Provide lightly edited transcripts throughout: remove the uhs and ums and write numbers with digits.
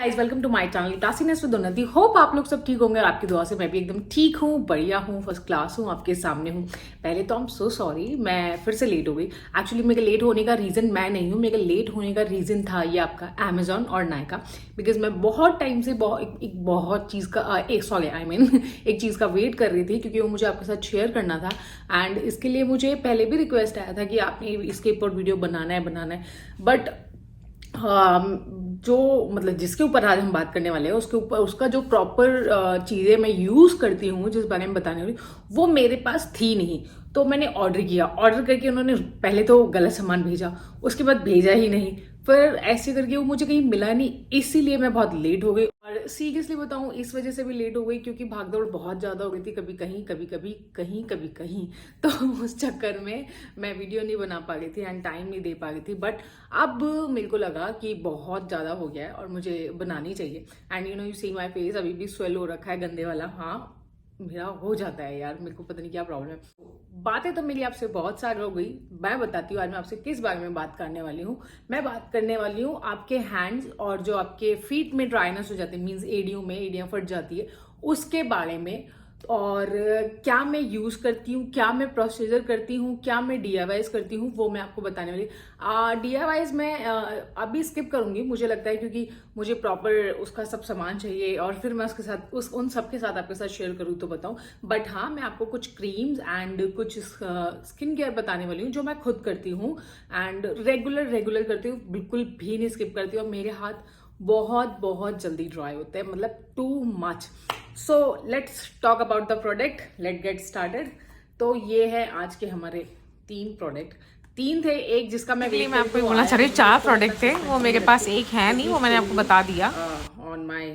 Guys welcome to my channel classiness with Unnati. Hope आप लोग सब ठीक होंगे और आपकी दुआ से मैं भी एकदम ठीक हूँ, बढ़िया हूँ, फर्स्ट क्लास हूँ, आपके सामने हूँ। पहले तो आई एम सो सॉरी, मैं फिर से लेट हो गई। एक्चुअली मेरे लेट होने का रीज़न मैं नहीं हूँ, मेरे लेट होने का रीज़न था ये आपका अमेजॉन और नायका। बिकॉज मैं बहुत टाइम से बहुत चीज़ का एक चीज़ का वेट कर रही थी, क्योंकि वो मुझे आपके साथ शेयर करना था। एंड इसके लिए मुझे पहले भी रिक्वेस्ट आया था कि आपने इसके ऊपर वीडियो बनाना है बट जो मतलब जिसके ऊपर आज हम बात करने वाले हैं उसके ऊपर उसका जो प्रॉपर चीज़ें मैं यूज़ करती हूँ, जिस बारे में बताने वाली वो मेरे पास थी नहीं। तो मैंने ऑर्डर किया, ऑर्डर करके उन्होंने पहले तो गलत सामान भेजा, उसके बाद भेजा ही नहीं, फिर ऐसे करके वो मुझे कहीं मिला नहीं, इसीलिए मैं बहुत लेट हो गई। और सीरियसली बताऊं, इस वजह से भी लेट हो गई क्योंकि भागदौड़ बहुत ज़्यादा हो गई थी, कभी कहीं कभी कहीं। तो उस चक्कर में मैं वीडियो नहीं बना पा रही थी एंड टाइम नहीं दे पा रही थी। बट अब मेरे को लगा कि बहुत ज़्यादा हो गया है और मुझे बनानी चाहिए। And you see my face अभी भी स्वेल हो रखा है, गंदे वाला। हाँ, मेरा हो जाता है यार, मेरे को पता नहीं क्या प्रॉब्लम है। बातें तो मेरी आपसे बहुत सारी हो गई, मैं बताती हूँ आज मैं आपसे किस बारे में बात करने वाली हूँ। मैं बात करने वाली हूँ आपके हैंड्स और जो आपके फीट में ड्राइनेस हो जाती है, मीन्स एड़ियाँ फट जाती है, उसके बारे में। और क्या मैं यूज़ करती हूँ, क्या मैं प्रोसीजर करती हूँ, क्या मैं DIYs करती हूँ, वो मैं आपको बताने वाली। DIYs मैं अभी स्किप करूँगी, मुझे लगता है, क्योंकि मुझे प्रॉपर उसका सब सामान चाहिए और फिर मैं उसके साथ उन सब के साथ आपके साथ शेयर करूँ तो बताऊँ। बट हाँ, मैं आपको कुछ क्रीम्स एंड कुछ स्किन केयर बताने वाली हूँ जो मैं खुद करती हूँ एंड रेगुलर करती हूँ, बिल्कुल भी नहीं स्किप करती हूँ। और मेरे हाथ बहुत जल्दी ड्राई होते हैं, मतलब too much. So let's talk about the product, let get started. तो ये है आज के हमारे तीन थे, एक जिसका मैं आपको बोलना चाह रही हूँ 4 प्रोडक्ट थे, वो मेरे पास एक है नहीं, वो मैंने आपको बता दिया ऑन माई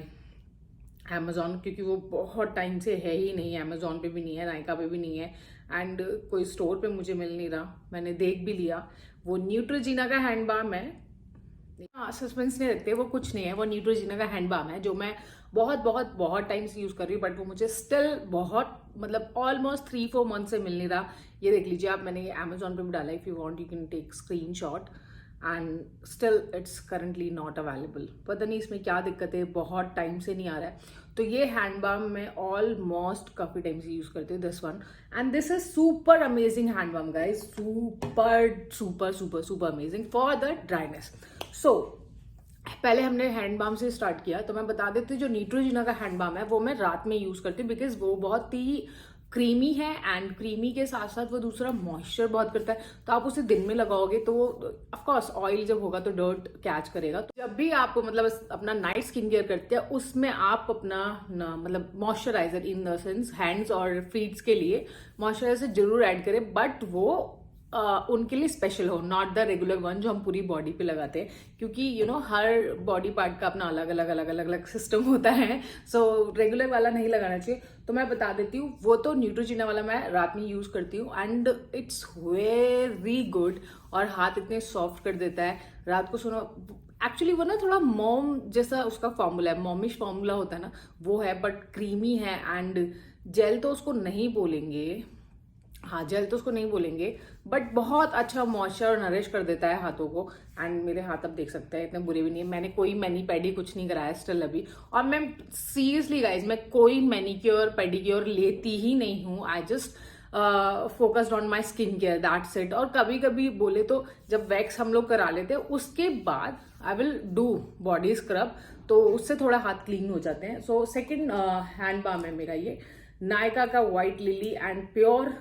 अमेजोन, क्योंकि वो बहुत टाइम से है ही नहीं, अमेजोन पे भी नहीं है, नायका पे भी नहीं है एंड कोई स्टोर पे मुझे मिल नहीं रहा। मैंने देख भी लिया, वो न्यूट्रोजीना का हैंड बाम है। हाँ, सस्पेंस नहीं रखते, वो कुछ नहीं है, वो न्यूट्रोजीना का हैंड बाम है जो मैं बहुत टाइम से यूज कर रही हूँ। बट वो मुझे स्टिल बहुत, मतलब ऑलमोस्ट 3-4 मंथ से मिल नहीं रहा। ये देख लीजिए आप, मैंने ये अमेजोन पे भी डाला, if you want you can take screenshot and still it's currently not available. पता नहीं इसमें क्या दिक्कत है, बहुत टाइम से नहीं आ रहा है। तो ये हैंड बाम मैं ऑलमोस्ट काफी टाइम से यूज करती हूँ, this one. And this is super amazing hand balm guys, super amazing for the dryness. So पहले हमने हैंड बाम से स्टार्ट किया, तो मैं बता देती हूँ जो न्यूट्रोजिना का हैंड बाम है वो मैं रात में यूज करती हूँ, बिकॉज वो बहुत ही क्रीमी है एंड क्रीमी के साथ साथ वो दूसरा मॉइस्चर बहुत करता है। तो आप उसे दिन में लगाओगे तो ऑफ कोर्स ऑयल जब होगा तो डर्ट कैच करेगा। तो जब भी आप मतलब अपना नाइट स्किन केयर करते हैं, उसमें आप अपना मतलब moisturiser, in the sense hands और फीट्स के लिए मॉइस्चराइजर जरूर ऐड करें, बट वो उनके लिए स्पेशल हो, नॉट द रेगुलर वन जो हम पूरी बॉडी पे लगाते हैं, क्योंकि हर बॉडी पार्ट का अपना अलग अलग सिस्टम होता है। सो रेगुलर वाला नहीं लगाना चाहिए। तो मैं बता देती हूँ, वो तो न्यूट्रोजिना वाला मैं रात में यूज करती हूँ एंड इट्स वेरी गुड और हाथ इतने सॉफ्ट कर देता है रात को। सुनो, एक्चुअली वो ना थोड़ा मोम जैसा उसका फॉर्मूला है, मोमिश फॉर्मूला होता है ना, वो है, बट क्रीमी है एंड जेल तो उसको नहीं बोलेंगे, हाँ जेल तो उसको नहीं बोलेंगे, बट बहुत अच्छा मॉइस्चर और नरिश कर देता है हाथों को। एंड मेरे हाथ अब देख सकते हैं इतने बुरे भी नहीं है, मैंने कोई मैनी पेडी कुछ नहीं कराया स्टिल अभी। और मैं सीरियसली गाइज, मैं कोई मैनिक्योर पेडिक्योर लेती ही नहीं हूँ। I just focused on my skin care, that's it. और कभी कभी बोले तो जब वैक्स हम लोग करा लेते हैं उसके बाद I will do body scrub, तो उससे थोड़ा हाथ क्लीन हो जाते हैं। सो सेकेंड हैंड बाम है मेरा ये नायका का व्हाइट लिली एंड प्योर,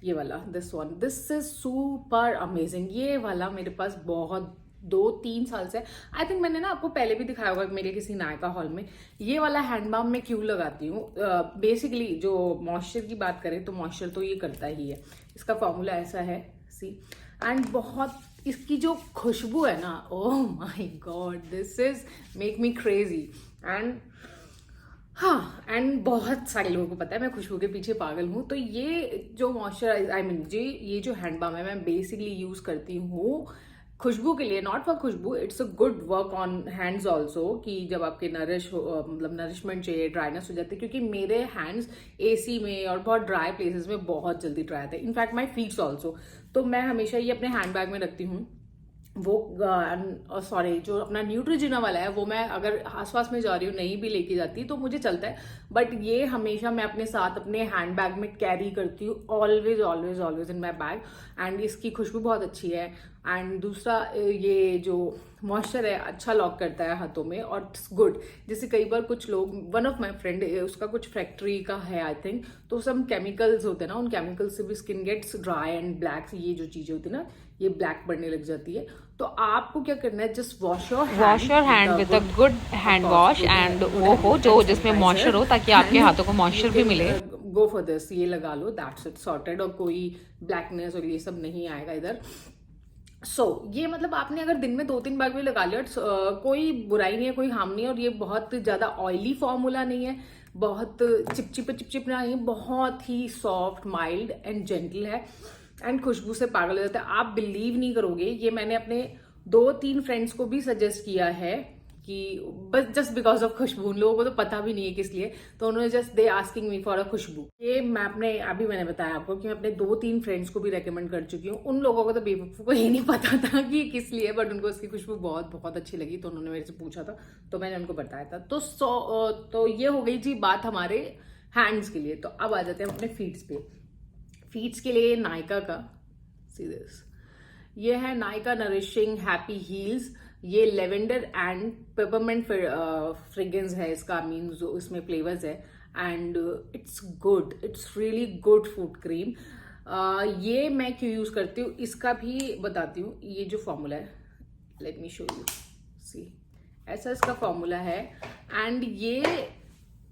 ये वाला, दिस इज सुपर अमेजिंग। ये वाला मेरे पास बहुत 2-3 साल से, आई थिंक मैंने ना आपको पहले भी दिखाया होगा मेरे किसी नायका हॉल में। ये वाला हैंड बाम मैं क्यों लगाती हूँ, बेसिकली जो मॉइस्चर की बात करें तो मॉइस्चर तो ये करता ही है, इसका फॉर्मूला ऐसा है, सी। एंड बहुत इसकी जो खुशबू है ना, oh my God, this is make me crazy. And हाँ, एंड बहुत सारे लोगों को पता है मैं खुशबू के पीछे पागल हूँ। तो ये जो मॉइस्चराइज ये जो हैंड बाम है मैं बेसिकली यूज करती हूँ खुशबू के लिए, नॉट फॉर खुशबू, it's a good work on hands also, कि जब आपके मतलब नरिशमेंट चाहिए, ड्राइनेस हो जाती है, क्योंकि मेरे हैंड्स AC में और बहुत ड्राई प्लेसेस में बहुत जल्दी ड्राई आते हैं, इनफैक्ट माई फीट्स ऑल्सो। तो मैं हमेशा ये अपने हैंड बैग में रखती हूँ वो सॉरी जो अपना न्यूट्रोजिना वाला है वो मैं अगर आसपास में जा रही हूँ नहीं भी लेके जाती तो मुझे चलता है, बट ये हमेशा मैं अपने साथ अपने हैंड बैग में कैरी करती हूँ, always always always in my bag. And इसकी खुशबू बहुत अच्छी है। एंड दूसरा ये जो मॉइस्चर है अच्छा लॉक करता है हाथों में और इट्स गुड। जैसे कई बार कुछ लोग, वन ऑफ माई फ्रेंड उसका कुछ फैक्ट्री का है आई थिंक, तो सब केमिकल्स होते हैं ना, उन केमिकल्स से भी skin gets dry and black, ये जो चीजें होती है ना ये ब्लैक पड़ने लग जाती है। तो आपको क्या करना है, just wash your hand with a good hand wash and वो हो जो जिसमें मॉइस्चर हो ताकि आपके हाथों को मॉइस्चर भी मिले। गो फॉर दिस, ये लगा लो, दैट्स इट सॉर्टेड, और कोई ब्लैकनेस और ये सब नहीं आएगा इधर। ये मतलब आपने अगर दिन में 2-3 बार भी लगा लिया कोई बुराई नहीं है, कोई हार्म नहीं है। और ये बहुत ज्यादा ऑयली फॉर्मूला नहीं है, बहुत चिपचिप नहीं है, बहुत ही सॉफ्ट माइल्ड एंड जेंटल है एंड खुशबू से पागल हो जाता है। आप बिलीव नहीं करोगे, ये मैंने अपने 2-3 फ्रेंड्स को भी सजेस्ट किया है कि बस जस्ट बिकॉज ऑफ खुशबू, उन लोगों को तो पता भी नहीं है किस लिए, तो उन्होंने just they asking me for a khushboo. ये मैं मैंने बताया आपको कि मैं अपने 2-3 फ्रेंड्स को भी रेकमेंड कर चुकी हूँ। उन लोगों को तो बेवकूफ़ को ये नहीं पता था कि किस लिए, बट उनको उसकी खुशबू बहुत बहुत अच्छी लगी, तो उन्होंने मेरे से पूछा था तो मैंने उनको बताया था। तो ये हो गई जी बात हमारे हैंड्स के लिए। तो अब आ जाते हैं अपने फीट्स पे। फीट्स के लिए नायका का सी दिस, ये है नायका नरिशिंग हैप्पी हील्स। ये लेवेंडर एंड पेपरमेंट फ्रेग्रेंस है इसका, मीन जो इसमें फ्लेवर्स है and it's good, it's really good food cream. ये मैं क्यों यूज करती हूँ इसका भी बताती हूँ। ये जो फॉर्मूला है, लेट मी शो यू, सी ऐसा इसका फॉर्मूला है एंड ये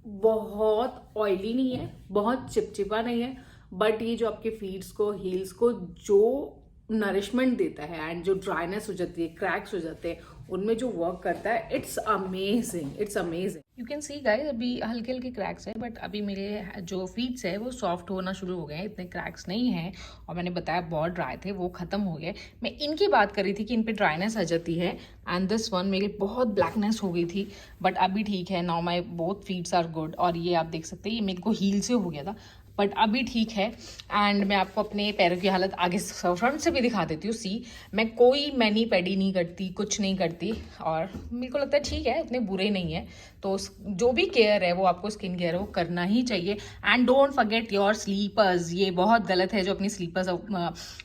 बहुत ऑयली नहीं है, बहुत चिपचिपा नहीं है, बट ये जो आपके फीट्स को, हील्स को जो नरिशमेंट देता है एंड जो ड्राइनेस हो जाती है, क्रैक्स हो जाते हैं, उनमें जो वर्क करता है, it's amazing, it's amazing. You can see guys अभी हल्के हल्के क्रैक्स है, बट अभी मेरे जो फीट्स है वो सॉफ्ट होना शुरू हो गए हैं, इतने क्रैक्स नहीं हैं। और मैंने बताया बहुत ड्राई थे, वो खत्म हो गए। मैं इनकी बात कर रही थी कि इन पे ड्राइनेस आ जाती है एंड दिस वन मेरी बहुत ब्लैकनेस हो गई थी, बट अभी ठीक है। Now my both feets are good. और ये आप देख सकते हैं, ये मेरे को हील से हो गया था बट अभी ठीक है। एंड मैं आपको अपने पैरों की हालत आगे फ्रंट से भी दिखा देती हूँ। सी मैं कोई मैनी पेडी नहीं करती, कुछ नहीं करती, और मेरे को लगता है ठीक है, इतने बुरे नहीं है। तो जो भी केयर है वो आपको स्किन केयर है वो करना ही चाहिए। And don't forget your slippers. ये बहुत गलत है जो अपनी स्लीपर्स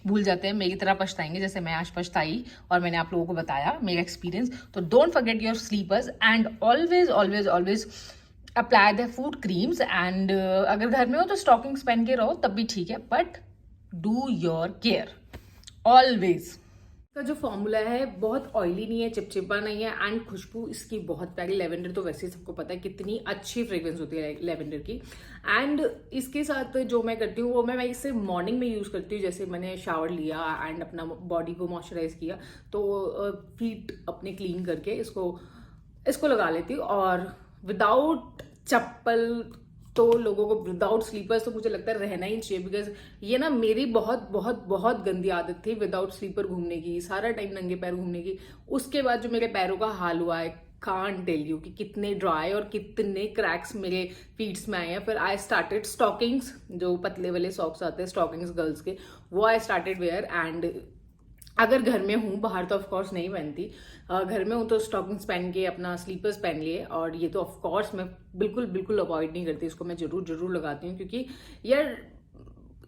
भूल जाते हैं, मेरी तरह पछताएंगे जैसे मैं आज पछताई और मैंने आप लोगों को बताया मेरा एक्सपीरियंस। तो don't forget your slippers and always always always apply the foot creams. And अगर घर में हो तो स्टॉकिंग्स पहन के रहो तब भी ठीक है, but do your care always. का जो फॉर्मूला है बहुत ऑयली नहीं है, चिपचिपा नहीं है एंड खुशबू इसकी बहुत प्यारी। लेवेंडर तो वैसे ही सबको पता है कितनी अच्छी फ्रेग्रेंस होती है लेवेंडर की। एंड इसके साथ जो मैं करती हूँ वो मैं इसे मॉर्निंग में यूज करती हूँ। जैसे मैंने शावर लिया एंड अपना बॉडी को मॉइस्चराइज किया तो फीट अपने क्लीन करके इसको लगा लेती हूँ। और विदाउट चप्पल तो लोगों को, विदाउट स्लीपर्स तो मुझे लगता है रहना ही चाहिए, बिकॉज ये ना मेरी बहुत बहुत बहुत गंदी आदत थी विदाउट स्लीपर घूमने की, सारा टाइम नंगे पैर घूमने की। उसके बाद जो मेरे पैरों का हाल हुआ है, कांट टेल यू कि कितने ड्राई और कितने क्रैक्स मेरे फीट्स में आए हैं। फिर आई स्टार्टेड स्टॉकिंग्स, जो पतले वाले सॉक्स आते हैं स्टॉकिंग्स गर्ल्स के, वो आई स्टार्टेड वेयर। एंड अगर घर में हूँ, बाहर तो ऑफकोर्स नहीं पहनती, घर में हूँ तो स्टॉकिंग्स पहन के अपना स्लीपर्स पहन लिए। और ये तो ऑफकोर्स मैं बिल्कुल बिल्कुल अवॉइड नहीं करती, इसको मैं जरूर लगाती हूँ, क्योंकि यार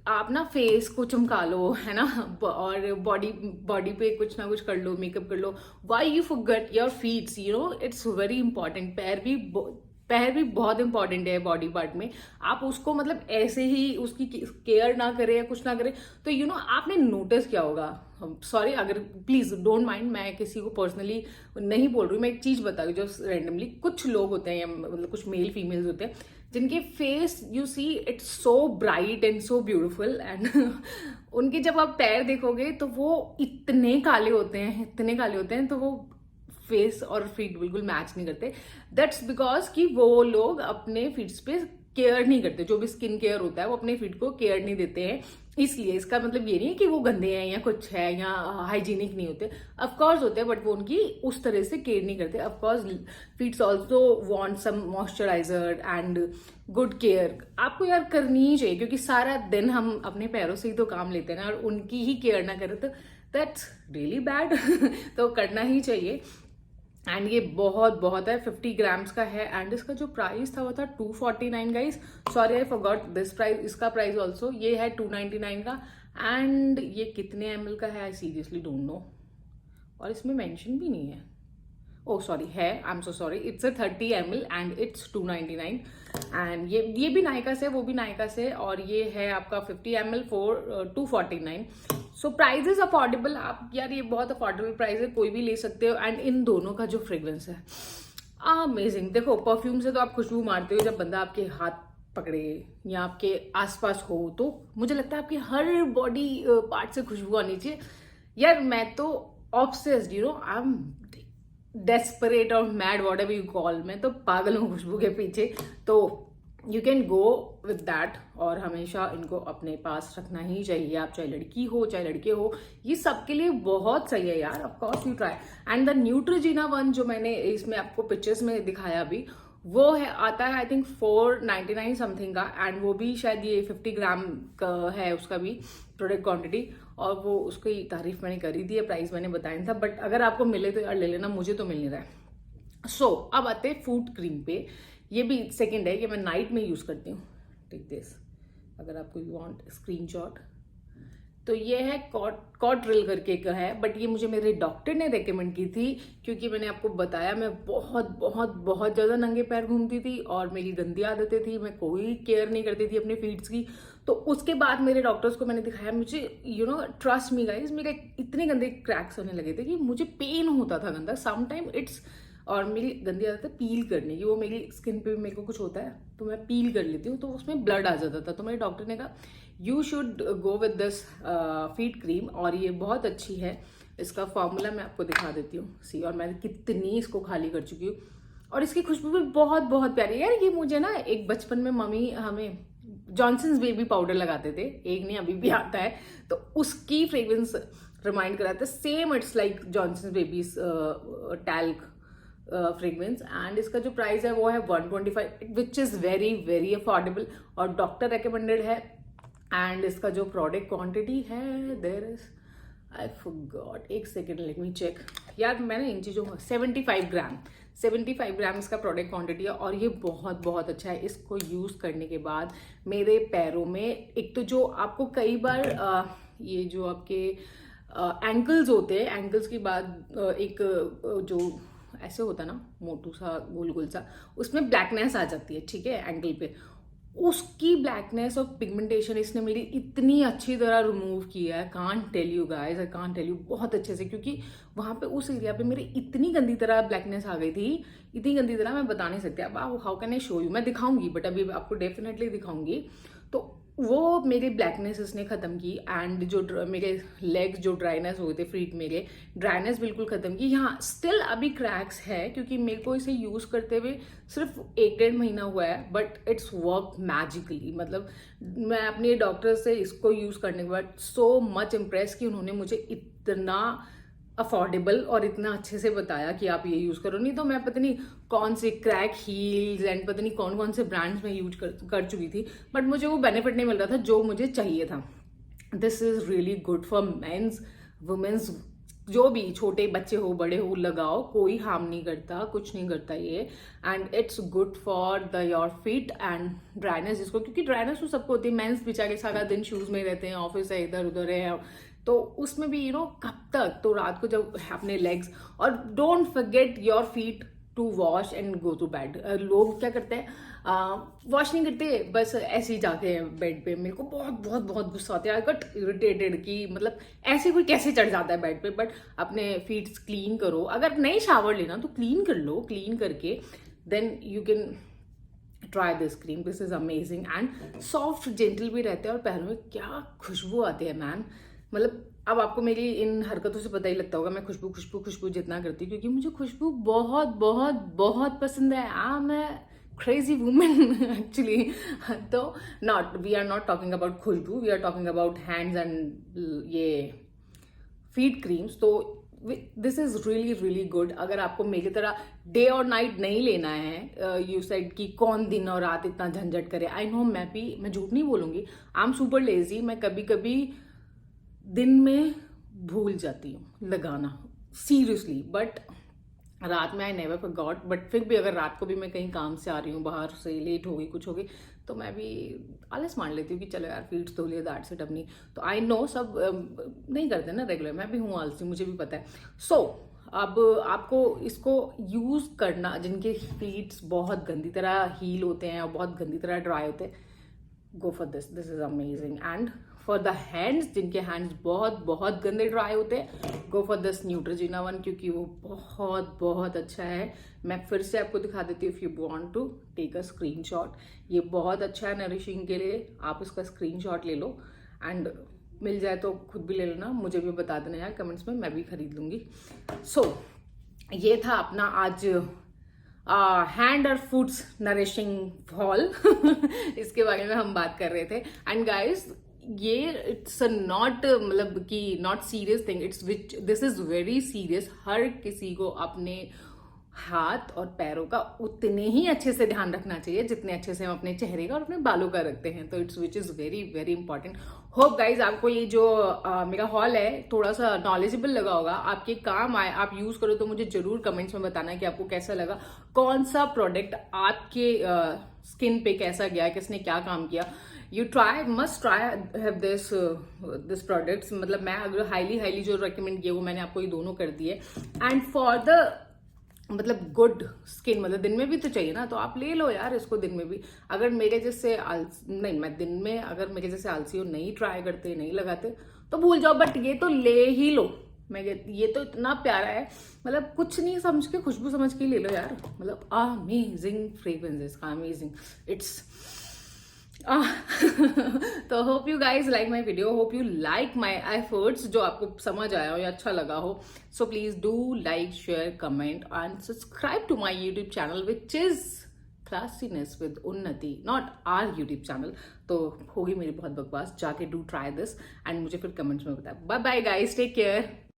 आप ना फेस को चमका लो, है ना, और बॉडी पे कुछ ना कुछ कर लो, मेकअप कर लो। Why you forget your feets, you know, it's very important. पैर भी बहुत इंपॉर्टेंट है बॉडी पार्ट में। आप उसको मतलब ऐसे ही उसकी केयर ना करें या कुछ ना करें तो यू नो आपने नोटिस किया होगा। सॉरी, अगर प्लीज डोंट माइंड, मैं किसी को पर्सनली नहीं बोल रही हूँ, मैं एक चीज बता रही हूँ। जो रैंडमली कुछ लोग होते हैं या मतलब कुछ मेल फीमेल्स होते हैं जिनके face you see it's so bright and so beautiful and उनके जब आप पैर देखोगे तो वो इतने काले होते हैं तो वो फेस और फीट बिल्कुल मैच नहीं करते। दैट्स बिकॉज कि वो लोग अपने फीट्स पे केयर नहीं करते। जो भी स्किन केयर होता है वो अपने फीट को केयर नहीं देते हैं, इसलिए। इसका मतलब ये नहीं है कि वो गंदे हैं या कुछ है या हाइजीनिक नहीं होते, ऑफकोर्स होते हैं, बट वो उनकी उस तरह से केयर नहीं करते। Of course feets also want some moisturiser and good care. आपको यार करनी ही चाहिए, क्योंकि सारा दिन हम अपने पैरों से ही तो काम लेते हैं ना, और उनकी ही केयर ना करें तो दैट्स रियली बैड। तो करना ही चाहिए। एंड ये बहुत है, 50 ग्राम्स का है। एंड इसका जो प्राइस था वो था 249 guys. Sorry I forgot this price, इसका प्राइस ऑल्सो। ये है 299 का। एंड ये कितने ml का है आई सीरियसली डोंट नो, और इसमें मेंशन भी नहीं है। ओह सॉरी, है, I am so sorry, it's a 30 ml and it's 299। And ये भी नायका से, वो भी नायका से, और ये है आपका 50 ml for 249। So price is affordable. आप यार ये बहुत अफोर्डेबल प्राइस है, कोई भी ले सकते हो। एंड इन दोनों का जो फ्रेग्रेंस है अमेजिंग। देखो परफ्यूम से तो आप खुशबू मारते हो जब बंदा आपके हाथ पकड़े या आपके आसपास हो, तो मुझे लगता है आपकी हर बॉडी पार्ट से खुशबू आनी चाहिए। यार मैं तो obsessed, you know, I am desperate और mad, whatever you call, मैं तो पागल हूँ खुशबू के पीछे। तो you can go with that, और हमेशा इनको अपने पास रखना ही चाहिए। आप चाहे लड़की हो चाहे लड़के हो, ये सबके लिए बहुत सही है यार। Of course you try. And the Neutrogena one जो मैंने इसमें आपको पिक्चर्स में दिखाया अभी, वो है, आता है आई थिंक 499 समथिंग का। एंड वो भी शायद ये 50 ग्राम का है उसका भी प्रोडक्ट क्वांटिटी, और वो उसकी तारीफ मैंने करी थी, प्राइस मैंने बताया था। बट अगर आपको मिले तो यार ले लेना, मुझे तो मिल नहीं रहा है। सो अब आते हैं फूड क्रीम पे। ये भी सेकंड है, ये मैं नाइट में यूज करती हूँ। टेक दिस, अगर आपको यू वांट स्क्रीनशॉट, तो ये है कॉट्रिल करके का है। बट ये मुझे मेरे डॉक्टर ने रेकमेंड की थी, क्योंकि मैंने आपको बताया मैं बहुत ज्यादा नंगे पैर घूमती थी और मेरी गंदी आदतें थी, मैं कोई केयर नहीं करती थी अपने फीट्स की। तो उसके बाद मेरे डॉक्टर्स को मैंने दिखाया, मुझे you know trust me guys, मेरे इतने गंदे क्रैक्स होने लगे थे कि मुझे पेन होता था गंदा समटाइम इट्स। और मेरी गंदी आदत है पील करने की, वो मेरी स्किन पे भी मेरे को कुछ होता है तो मैं पील कर लेती हूँ, तो उसमें ब्लड आ जाता था। तो मेरे डॉक्टर ने कहा you should go with this feet cream, और ये बहुत अच्छी है। इसका फॉर्मूला मैं आपको दिखा देती हूँ, सी, और मैं कितनी इसको खाली कर चुकी हूँ। और इसकी खुशबू भी बहुत प्यारी है यार। ये मुझे ना एक बचपन में मम्मी हमें जॉनसन्स बेबी पाउडर लगाते थे, एक नहीं अभी भी आता है, तो उसकी फ्रेग्रेंस रिमाइंड कराते, same it's like Johnson's babies talc fragrance. And इसका जो प्राइस है वो है 125, विच इज वेरी अफोर्डेबल, और डॉक्टर रिकमेंडेड है। एंड इसका जो प्रोडक्ट क्वांटिटी है, देयर इज, आई फॉरगॉट, एक सेकेंड लेट मी चेक यार। मैंने इन चीज़ों को 75 ग्राम इसका प्रोडक्ट क्वांटिटी है, और ये बहुत अच्छा है। इसको यूज़ करने के बाद मेरे पैरों में, एक तो जो आपको कई बार ये जो आपके एंकल्स होते हैं, एंकल्स के बाद एक जो ऐसे होता ना मोटू सा गोल सा, उसमें ब्लैकनेस आ जाती है, ठीक है, एंकल पे, उसकी ब्लैकनेस और पिगमेंटेशन इसने मेरी इतनी अच्छी तरह रिमूव किया है। Can't tell you guys, I can't tell you, बहुत अच्छे से, क्योंकि वहां पे उस एरिया पे मेरी इतनी गंदी तरह ब्लैकनेस आ गई थी, इतनी गंदी तरह मैं बता नहीं सकती। अब how can I show you, मैं दिखाऊंगी, बट अभी आपको डेफिनेटली दिखाऊंगी। तो वो मेरी ब्लैकनेस इसने खत्म की। एंड जो मेरे लेग्स जो ड्राइनेस हुए थे, फीट मेरे ड्राइनेस बिल्कुल खत्म की। यहाँ स्टिल अभी क्रैक्स है, क्योंकि मेरे को इसे यूज करते हुए सिर्फ 1-1.5 महीना हुआ है, बट इट्स वर्क मैजिकली। मतलब मैं अपने डॉक्टर से इसको यूज करने के बाद सो मच इम्प्रेस कि उन्होंने मुझे इतना अफोर्डेबल और इतना अच्छे से बताया कि आप ये यूज करो। नहीं तो मैं पता नहीं कौन से क्रैक हील्स एंड पता नहीं कौन से ब्रांड्स में यूज कर चुकी थी, बट मुझे वो बेनिफिट नहीं मिल रहा था जो मुझे चाहिए था। This is really good for mens, womens, जो भी छोटे बच्चे हो बड़े हो, लगाओ, कोई हार्म नहीं करता, कुछ नहीं करता ये। And it's good for the your feet and dryness, जिसको, क्योंकि ड्राइनेस तो सबको होती है। मेंस बेचारे सारा दिन शूज में रहते हैं, ऑफिस है, इधर उधर है, तो उसमें भी यू नो कब तक, तो रात को जब अपने लेग्स, और don't forget your feet to wash and go to bed. लोग क्या करते हैं, वॉश नहीं करते, बस ऐसे ही जाते हैं बेड पे। मेरे को बहुत गुस्सा आता है, आई गॉट इरिटेटेड कि मतलब ऐसे कोई कैसे चढ़ जाता है बेड पे। बट अपने फीट्स क्लीन करो, अगर नहीं शावर लेना तो क्लीन कर लो, क्लीन करके then you can try this cream. This is amazing and soft gentle भी रहते हैं, और पैरों में क्या खुशबू आती है मैन। मतलब अब आपको मेरी इन हरकतों से पता ही लगता होगा मैं खुशबू जितना करती हूँ, क्योंकि मुझे खुशबू बहुत पसंद है। I am a crazy woman actually. तो we are not talking about khushboo, we are talking about hands and ये फीट क्रीम्स। तो दिस इज रियली गुड। अगर आपको मेरी तरह डे और नाइट नहीं लेना है, यू सेड कि कौन दिन और रात इतना झंझट करे, आई नो, मैं झूठ नहीं बोलूंगी, आई एम सुपर लेजी। मैं कभी दिन में भूल जाती हूँ लगाना सीरियसली, बट रात में आई नेवर फॉरगॉट। बट फिर भी अगर रात को भी मैं कहीं काम से आ रही हूँ, बाहर से लेट हो गई, कुछ हो गई, तो मैं भी आलस मान लेती हूँ कि चलो यार फीड्स धो लिया, दैट्स इट। अब नहीं तो आई नो सब नहीं करते ना रेगुलर, मैं भी हूँ आलसी, मुझे भी पता है। सो अब आपको इसको यूज़ करना, जिनके फीड्स बहुत गंदी तरह हील होते हैं और बहुत गंदी तरह ड्राई होते हैं, go for this is amazing. And for the hands, जिनके हैंड्स बहुत बहुत गंदे ड्राई होते हैं, go for this Neutrogena one, क्योंकि वो बहुत बहुत अच्छा है। मैं फिर से आपको दिखा देती हूँ, if you want to take a screenshot. ये बहुत अच्छा है नरिशिंग के लिए, आप इसका स्क्रीनशॉट ले लो एंड मिल जाए तो खुद भी ले लेना, मुझे भी बता देना यार कमेंट्स में, मैं भी खरीद लूंगी। सो ये था अपना आज हैंड और फूड्स नरिशिंग हॉल इसके बारे में हम बात कर रहे थे। एंड गाइस, ये इट्स नॉट मतलब कि not serious thing, it's which this is very serious. हर किसी को अपने हाथ और पैरों का उतने ही अच्छे से ध्यान रखना चाहिए जितने अच्छे से हम अपने चेहरे का और अपने बालों का रखते हैं। तो it's which is very very important. Hope guys आपको ये जो मेरा हॉल है थोड़ा सा नॉलेजेबल लगा होगा, आपके काम आए, आप यूज करो तो मुझे जरूर कमेंट्स में बताना कि आपको कैसा लगा, कौन सा प्रोडक्ट आपके स्किन पे कैसा गया, किसने क्या काम किया। You try, must try have this products. मतलब मैं अगर हाईली जो रिकमेंड किया वो मैंने आपको ये दोनों कर दिए। एंड फॉर द मतलब गुड स्किन, मतलब दिन में भी तो चाहिए ना, तो आप ले लो यार इसको दिन में भी। अगर मेरे जैसे नहीं, मैं दिन में अगर मेरे जैसे आलसी हो, नहीं ट्राई करते, नहीं लगाते तो भूल जाओ, बट ये तो ले ही लो। मैं ये तो इतना प्यारा है, मतलब कुछ नहीं समझ के, खुशबू समझ के ले लो यार। मतलब अमेजिंग फ्रेग्रेंसेस, अमेजिंग, इट्स तो hope you guys like my video, hope you like my efforts, जो आपको समझ आया हो या अच्छा लगा हो। So please do like, share, comment and subscribe to my YouTube channel which is classiness with Unnati, not our YouTube channel. तो होगी मेरी बहुत बकवास, जाके डू ट्राई दिस एंड मुझे फिर कमेंट्स में बताया। Bye bye guys, take care.